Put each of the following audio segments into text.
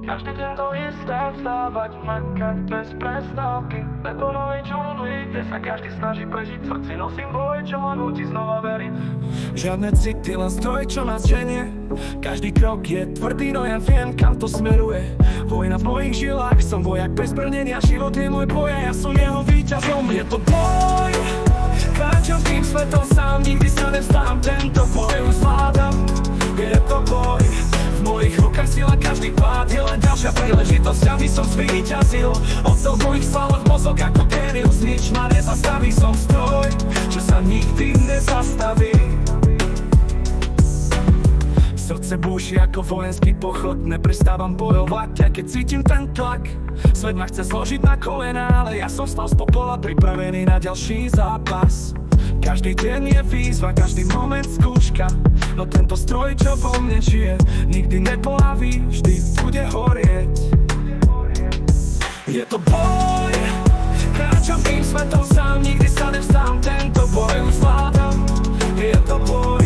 Každý deň to isté, vstávať, makať bez prestávky. Lebo novej džungli, kde sa každý snaží prežiť. V srdci nosím boj, čo ma nutí znova veriť. Žiadne city, len stroj, čo nás ženie. Každý krok je tvrdý, no ja viem, kam to smeruje. Vojna v mojich žilách, som vojak bez brnenia. Život je môj boj a ja som jeho víťazom. Je to boj, kráčam tým svetom sám, nikdy sa nevzdám, tento boj už zvládam. Je to boj, v mojich rukách sila, každý pád je len ďalšia príležitosť, aby som zvíťazil. Odsel mojich svalov mozog ako genius, nič ma nezastaví, som stroj, čo sa nikdy nezastaví. Srdce búši ako vojenský pochod, neprestávam bojovať, aj keď cítim ten tlak. Svet ma chce zložiť na kolená, ale ja som stal z popola, pripravený na ďalší zápas. Každý deň je výzva, každý moment skúška, no tento stroj, čo vo mne žije, nikdy nepolaví, vždy bude horieť. Je to boj, kráčam tým svetom sám, nikdy sa nevzdám, tento boj už zvládam. Je to boj,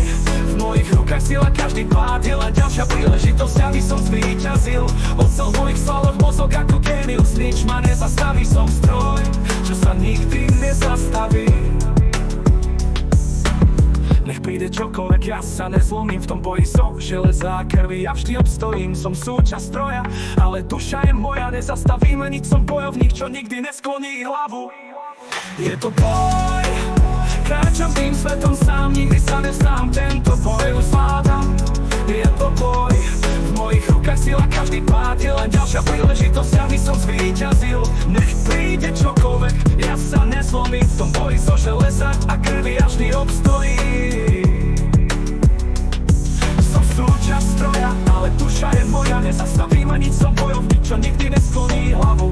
v mojich rukách sila, každý pád je len ďalšia príležitosť, aby som zvíťazil. Odsel mojich svalov mozog ako genius, nič ma nezastaví, som stroj, čo sa nikdy nezastaví. Nech príde čokoľvek, ja sa nezlomím, v tom boji som železa a krvi, ja vždy obstojím, som súčasť stroja, ale duša je moja, nezastavíme nič, som bojovník, čo nikdy neskloní hlavu. Je to boj, kráčam tým svetom sám, nikdy sa nevzdám, tento boj už zvládam. Je to boj, v mojich rukách sila, každý pád je len ďalšia príležitosť, aby som zvíťazil. Nech príde čokoľvek, ja sa nezlomím, v tom boji zo železa a krvi, ja vždy obstojím. Som súčasť stroja, ale duša je moja, nezastavím a nič, som bojovník, čo nikdy neskloní hlavu.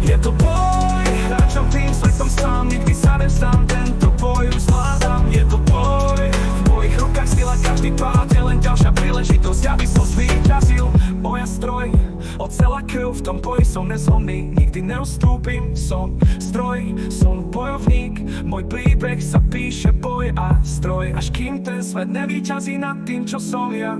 Je to boj, kráčam tým svetom sám, nikdy sa nevzdám, tento boj už zvládam. Je to boj, v mojich rukách sila, každý pád je len ďalšia príležitosť, aby som zvíťazil. Moja stroj, ocela krv, v tom boji som nezlomný, nikdy neustúpim, som stroj, som bojovník. Môj príbeh sa píše boj a stroj, až kým ten svet nevíťazí nad tým, čo som ja.